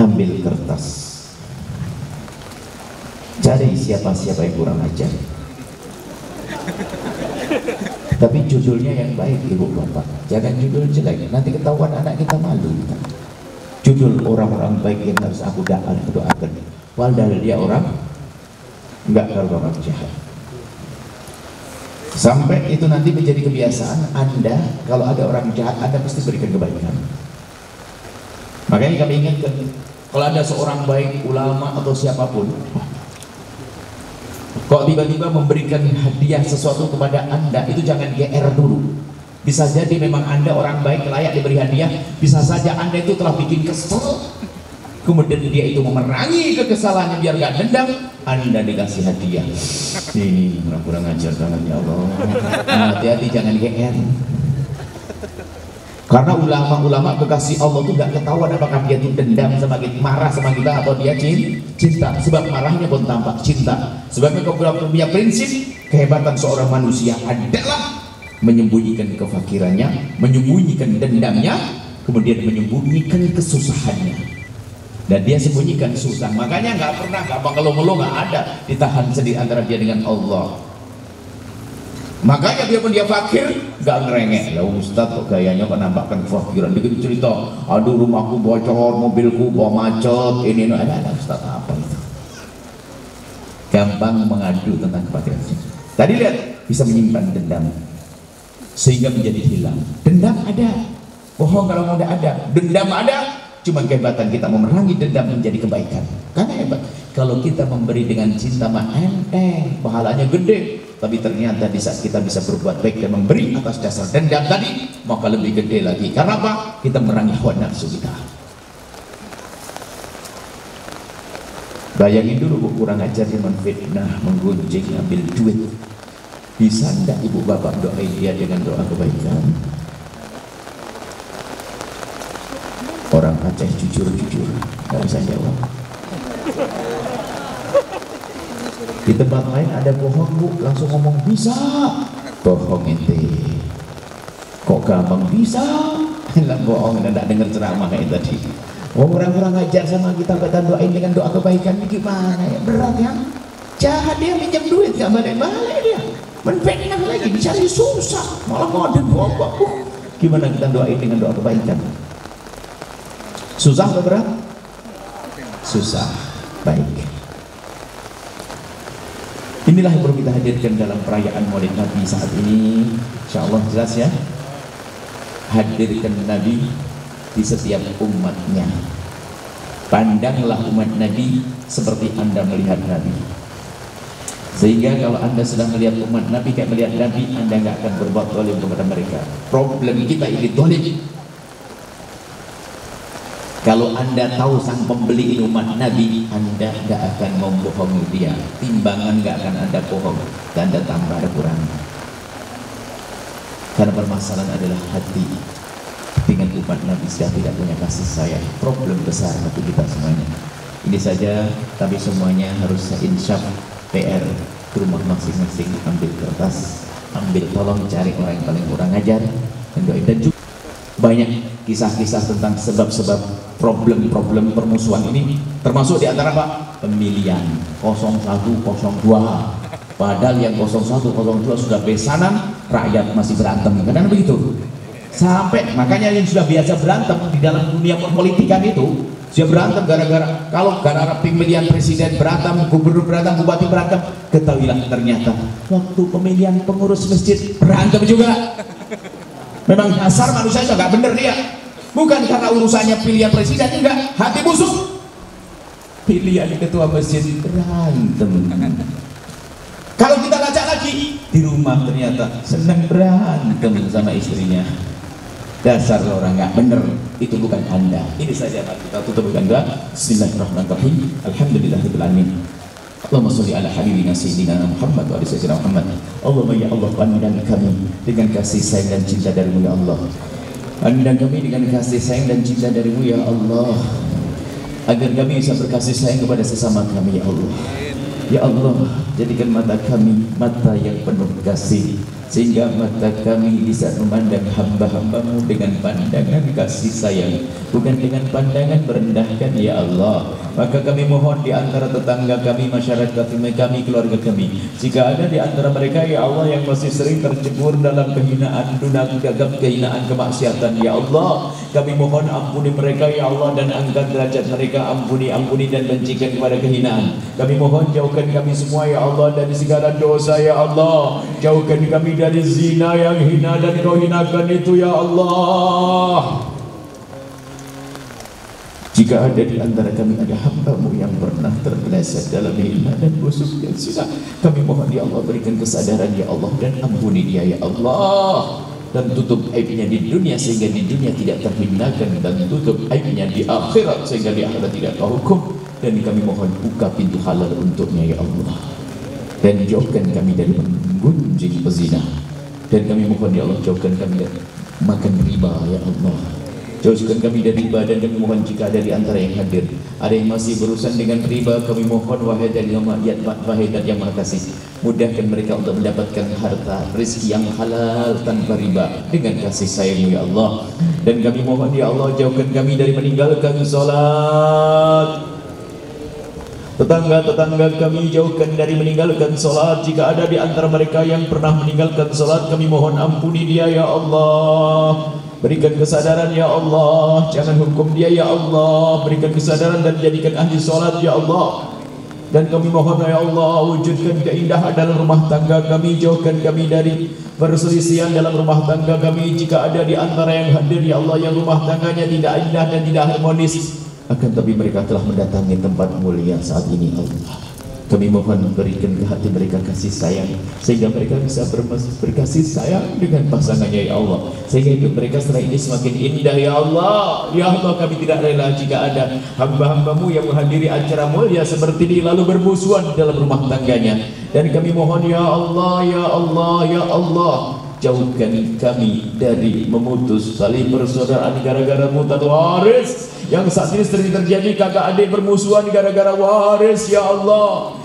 ambil kertas, cari siapa-siapa yang kurang ajar, tapi judulnya yang baik ibu bapak, jangan judul jelek, nanti ketahuan anak kita malu. Judul orang-orang baik yang harus aku doakan, padahal dia orang enggak, kalau orang jahat. Sampai itu nanti menjadi kebiasaan anda, kalau ada orang jahat anda pasti berikan kebaikan. Makanya kami ingatkan, kalau ada seorang baik, ulama atau siapapun, kok tiba-tiba memberikan hadiah sesuatu kepada anda, itu jangan GR dulu. Bisa jadi memang anda orang baik, layak diberi hadiah. Bisa saja anda itu telah bikin kesel, kemudian dia itu memerangi kekesalannya biar gak dendam, Anda dikasih hadiah. Ini kurang ajar banget ya Allah. Hati-hati jangan GR. Karena ulama-ulama kekasih Allah itu gak ketahuan apakah dia itu dendam sama kita, marah sama kita, atau dia cinta. Sebab marahnya pun tampak cinta. Sebabnya kau punya prinsip, kehebatan seorang manusia adalah menyembunyikan kefakirannya, menyembunyikan dendamnya, kemudian menyembunyikan kesusahannya. Dan dia sembunyikan susah, makanya nggak pernah ngeluh-ngeluh, nggak ada, ditahan sedih antara dia dengan Allah. Makanya biarpun dia fakir, nggak ngerengek. Ya Ustaz kok gayanya kok nampakkan kefakiran. Dia cerita, aduh rumahku bocor, mobilku bawa macet, ini ada Ustaz apa itu? Gampang mengadu tentang kefakiran. Tadi lihat, bisa menyimpan dendam sehingga menjadi hilang. Dendam ada, bohong kalau mau ada. Dendam ada, cuma kehebatan kita memerangi dendam menjadi kebaikan. Karena hebat, kalau kita memberi dengan cinta mah enteng, pahalanya gede. Tapi ternyata di saat kita bisa berbuat baik dan memberi atas dasar dendam tadi, maka lebih gede lagi. Karena apa? Kita merangi hawa nafsu kita. Bayangin dulu, Bu, kurang ajar dia menfitnah, menggunjing, ambil duit. Bisa enggak ibu bapak doain dia dengan doa kebaikan? Orang Aceh jujur-jujur, nggak bisa jawab. Di tempat lain ada bohong, Bu, langsung ngomong bisa. Bohong ente. Kok gampang bisa? Lah bohong, enggak dengar ceramah kayak tadi. Orang-orang ngajar sama kita, kita doain dengan doa kebaikan, ini gimana ya? Berat ya? Jahat dia, minjem duit gak balik-balik dia. Menfitnah lagi, dicari susah, malah ngode doa. Gimana kita doain dengan doa kebaikan? Susah atau berat? Susah. Baik. Inilah yang perlu kita hadirkan dalam perayaan Maulid Nabi saat ini. Insya Allah jelas ya. Hadirkan Nabi di setiap umatnya. Pandanglah umat Nabi seperti Anda melihat Nabi. Sehingga kalau Anda sedang melihat umat Nabi kayak melihat Nabi, Anda nggak akan berbuat zalim kepada mereka. Problem kita ini zalim. Kalau Anda tahu sang pembeli ini umat Nabi, Anda nggak akan membohongi dia. Timbangan nggak akan Anda bohong, dan Anda tambah ada kurang. Karena permasalahan adalah hati dengan umat Nabi sudah tidak punya kasih sayang. Problem besar bagi kita semuanya. Ini saja, tapi semuanya harus insya PR ke rumah masing-masing, ambil kertas, ambil tolong cari orang yang paling kurang ajar, dan juga banyak kisah-kisah tentang sebab-sebab problem-problem permusuhan ini, termasuk di antara Pak pemilihan 01, 02. Padahal yang 01, 02 sudah besanan, rakyat masih berantem. Kadang begitu. Sampai makanya yang sudah biasa berantem di dalam dunia perpolitikan itu, dia berantem gara-gara pemilihan presiden berantem, gubernur berantem, bupati berantem. Ketahuilah ternyata waktu pemilihan pengurus masjid berantem juga. Memang dasar manusia nggak bener dia. Bukan karena urusannya pilihan presiden, enggak, hati busuk. Pilihan ketua masjid berantem. Kalau kita lacak lagi di rumah ternyata senang berantem sama istrinya. Dasar orang nggak bener, itu bukan Anda. Ini saja kita tutup dengan doa. Bismillahirrahmanirrahim. Alhamdulillahirabbil alamin. Allahumma sholli ala habibina sayyidina Muhammad wa ala sayyidina Muhammad. Allahumma ya Allah, pandang kami dengan kasih sayang dan cinta dari-Mu ya Allah. Pandang kami dengan kasih sayang dan cinta dari-Mu ya Allah, agar kami bisa berkasih sayang kepada sesama kami ya Allah. Ya Allah, jadikan mata kami mata yang penuh kasih, sehingga mata kami bisa memandang hamba-hamba-Mu dengan pandangan kasih sayang, bukan dengan pandangan merendahkan ya Allah. Maka kami mohon di antara tetangga kami, masyarakat kami, keluarga kami, jika ada di antara mereka ya Allah yang masih sering tercebur dalam kehinaan, kehinaan kemaksiatan ya Allah, kami mohon ampuni mereka ya Allah, dan angkat derajat mereka, ampuni dan bencikan kepada kehinaan. Kami mohon jauhkan kami semua ya Allah dari segala dosa ya Allah, jauhkan kami dari zina yang hina dan Kau hinakan itu ya Allah. Jika ada di antara kami ada hamba-Mu yang pernah terpeleset dalam hina dan busuk dan zina, kami mohon ya Allah berikan kesadaran ya Allah, dan ampuni dia ya Allah, dan tutup aibnya di dunia sehingga di dunia tidak terhinakan, dan tutup aibnya di akhirat sehingga di akhirat tidak terhukum. dan kami mohon buka pintu halal untuknya ya Allah, dan jauhkan kami dari menggunjing pezina, dan kami mohon ya Allah jauhkan kami dari makan riba ya Allah, jauhkan kami dari riba, dan kami mohon jika ada di antara yang hadir ada yang masih berurusan dengan riba, kami mohon wahai Dat yang Maha Kasih, mudahkan mereka untuk mendapatkan harta rezeki yang halal tanpa riba dengan kasih sayang-Mu ya Allah. Dan kami mohon ya Allah jauhkan kami dari meninggalkan salat. Tetangga-tetangga kami jauhkan dari meninggalkan salat. Jika ada di antara mereka yang pernah meninggalkan salat, kami mohon ampuni dia ya Allah. Berikan kesadaran ya Allah, jangan hukum dia ya Allah. Berikan kesadaran dan jadikan ahli salat ya Allah. Dan kami mohon ya Allah, wujudkan keindahan dalam rumah tangga kami, jauhkan kami dari perselisihan dalam rumah tangga kami. Jika ada di antara yang hadir ya Allah yang rumah tangganya tidak indah dan tidak harmonis, akan tapi mereka telah mendatangi tempat mulia saat ini Allah, kami mohon berikan ke hati mereka kasih sayang, sehingga mereka bisa berkasih sayang dengan pasangannya ya Allah, sehingga hidup mereka setelah ini semakin indah ya Allah. Ya Allah, kami tidak rela jika ada hamba-hambamu yang menghadiri acara mulia seperti ini lalu bermusuhan dalam rumah tangganya. Dan kami mohon ya Allah, ya Allah, ya Allah, jauhkan kami dari memutus tali persaudaraan gara-gara mutan waris yang saat ini sering terjadi, kakak adik bermusuhan gara-gara waris ya Allah.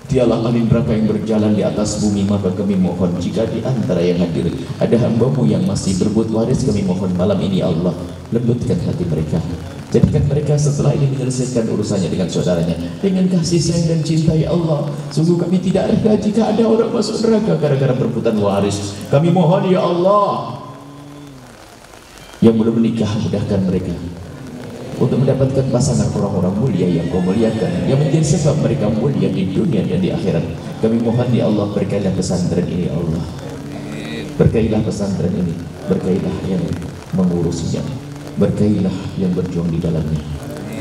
Dialah angin neraka yang berjalan di atas bumi, maka kami mohon jika di antara yang hadir ada hamba-Mu yang masih berbuat waris, kami mohon malam ini Allah lembutkan hati mereka, jadikan mereka setelah ini menyelesaikan urusannya dengan saudaranya dengan kasih sayang dan cinta ya Allah. Sungguh kami tidak rela jika ada orang masuk neraka gara-gara perebutan waris. Kami mohon ya Allah, yang belum menikah mudahkan mereka untuk mendapatkan pasangan orang-orang mulia yang Kau muliakan, yang menjadi sebab mereka mulia di dunia dan di akhirat. Kami mohon ya Allah, berkailah pesantren ini ya Allah, berkailah pesantren ini, berkailah yang mengurusnya, berkailah yang berjuang di dalamnya.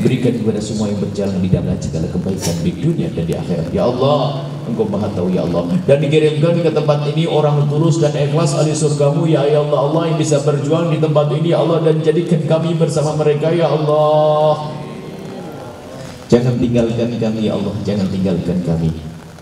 Berikan kepada semua yang berjalan di dalam segala kebaikan di dunia dan di akhirat ya Allah. Engkau Maha tahu ya Allah. Dan dikirimkan ke tempat ini orang tulus dan ikhlas ahli surga-Mu ya Allah, Allah yang bisa berjuang di tempat ini ya Allah, dan jadikan kami bersama mereka ya Allah. Jangan tinggalkan kami ya Allah, jangan tinggalkan kami.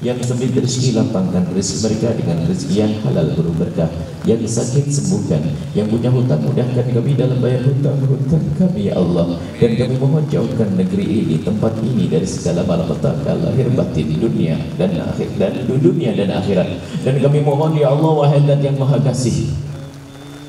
Yang sempit rezeki lapangkan rezeki mereka dengan rezeki yang halal penuh berkah. Yang sakit sembuhkan, yang punya hutang mudahkan kami dalam bayar hutang-hutang kami ya Allah. Dan kami mohon jauhkan negeri ini, tempat ini dari segala malapetaka lahir batin dunia dan akhirat. Dan kami mohon ya Allah, wahai Dat yang Maha Kasih,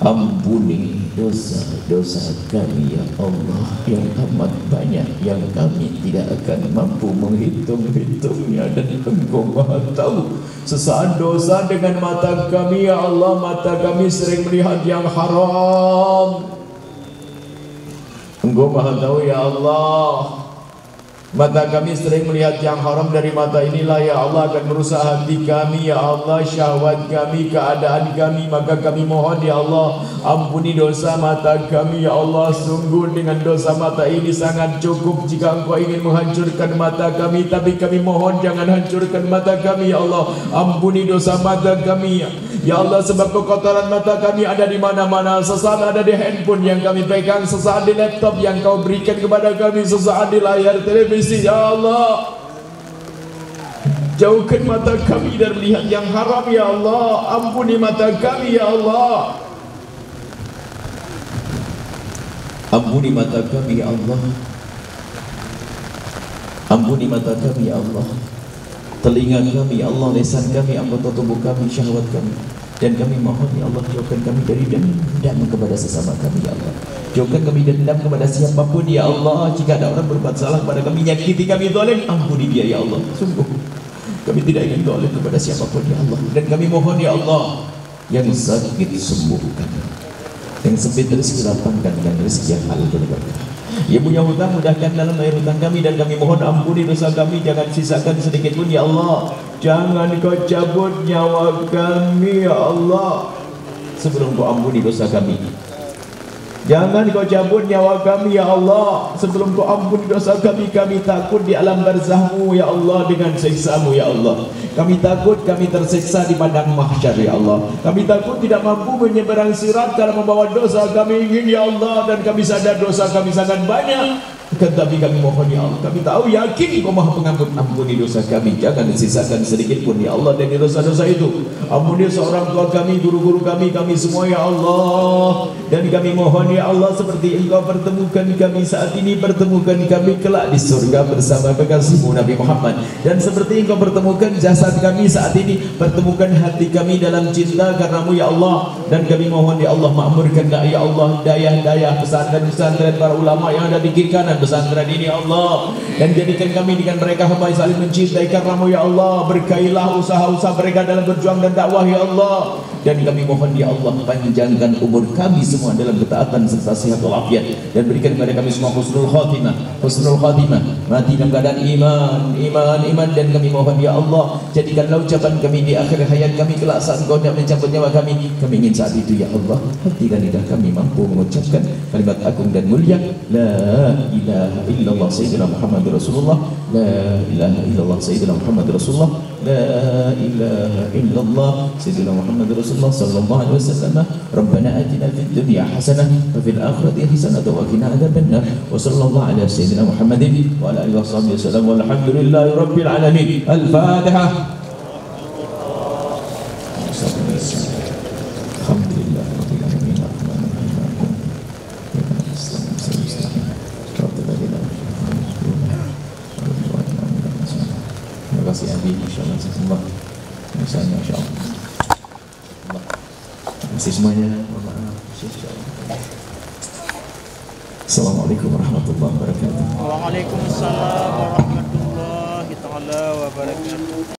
ampuni dosa-dosa kami ya Allah yang amat banyak, yang kami tidak akan mampu menghitung-hitungnya, dan Engkau Maha tahu. Sesaat dosa dengan mata kami ya Allah, mata kami sering melihat yang haram. Engkau Maha tahu ya Allah, mata kami sering melihat yang haram. Dari mata inilah ya Allah akan merusak hati kami ya Allah, syahwat kami, keadaan kami. Maka kami mohon ya Allah, ampuni dosa mata kami ya Allah. Sungguh dengan dosa mata ini sangat cukup jika Engkau ingin menghancurkan mata kami, tapi kami mohon jangan hancurkan mata kami ya Allah. Ampuni dosa mata kami ya Allah, sebab kekotoran mata kami ada di mana-mana. Sesaat ada di handphone yang kami pegang, sesaat di laptop yang Kau berikan kepada kami, sesaat di layar televisi ya Allah. Jauhkan mata kami dari melihat yang haram ya Allah. Ampuni mata kami ya Allah. Ampuni mata kami ya Allah. Ampuni mata kami ya Allah. Telinga kami ya Allah, lisan kami, anggota tubuh kami, syahwat kami. Dan kami mohon ya Allah, jauhkan kami dari dendam kepada sesama kami ya Allah. Jauhkan kami dendam kepada siapapun ya Allah. Jika ada orang berbuat salah kepada kami, nyakiti kami, zalim, ampuni dia ya Allah. Sungguh kami tidak ingin zalim kepada siapapun ya Allah. Dan kami mohon ya Allah, yang sakit sembuhkan, yang sempit rezeki lapangkan, dan rezeki yang halal berkah. Yang punya hutang mudahkan dalam bayar hutang kami, dan kami mohon ampuni dosa kami, jangan sisakan sedikit pun ya Allah. Jangan Kau cabut nyawa kami ya Allah sebelum Kau ampuni dosa kami. Jangan Kau cabut nyawa kami ya Allah sebelum Kau ampuni dosa kami. Kami takut di alam barzah-Mu ya Allah dengan siksa-Mu ya Allah. Kami takut kami tersiksa di padang mahsyar ya Allah. Kami takut tidak mampu menyeberang sirat karena membawa dosa kami ingin ya Allah. Dan kami sadar dosa kami sangat banyak. Tetapi kami mohon ya Allah, kami tahu yakin Engkau Maha Pengampun. Ampuni dosa kami, jangan sisakan sedikit pun ya Allah dari dosa-dosa itu. Ampuni seorang tua kami, guru-guru kami semua ya Allah. Dan kami mohon ya Allah, seperti Engkau pertemukan kami saat ini, pertemukan kami kelak di surga bersama kekasihmu Nabi Muhammad. Dan seperti Engkau pertemukan jasad kami saat ini, pertemukan hati kami dalam cinta karenamu ya Allah. Dan kami mohon ya Allah, makmurkanlah ya Allah daya-daya pesantren-pesantren para ulama yang ada di kiri kanan pesantren ini ya Allah, dan jadikan kami dengan mereka hamba saling mencintai karenamu ya Allah. Berkailah usaha-usaha mereka dalam berjuang dan dakwah ya Allah. Dan kami mohon ya Allah, panjangkan umur kami semua dalam ketaatan serta sehat walafiat, dan berikan kepada kami semua husnul khatimah, mati dalam keadaan iman. Dan kami mohon ya Allah, jadikanlah ucapan kami di akhir hayat kami kelak saat Engkau hendak mencabut nyawa kami ingin saat itu ya Allah, hati dan lidah kami mampu mengucapkan kalimat agung dan mulia, la ilaha illallah sayyidina Muhammad Rasulullah, la ilaha illallah sayyidina Muhammad Rasulullah, la ilaha illallah sayyidina Muhammad Rasulullah sallallahu alaihi wasallam. Rabbana atina fid dunya hasanah wa fil akhirati hasanah wa qina adzabannar. Wa sallallahu ala sayyidina Muhammadin wa ala alihi wasallam. Walhamdulillahi rabbil alamin. Al-Fatihah. Semuanya, Assalamualaikum warahmatullahi wabarakatuh. Waalaikumsalam warahmatullahi taala wabarakatuh.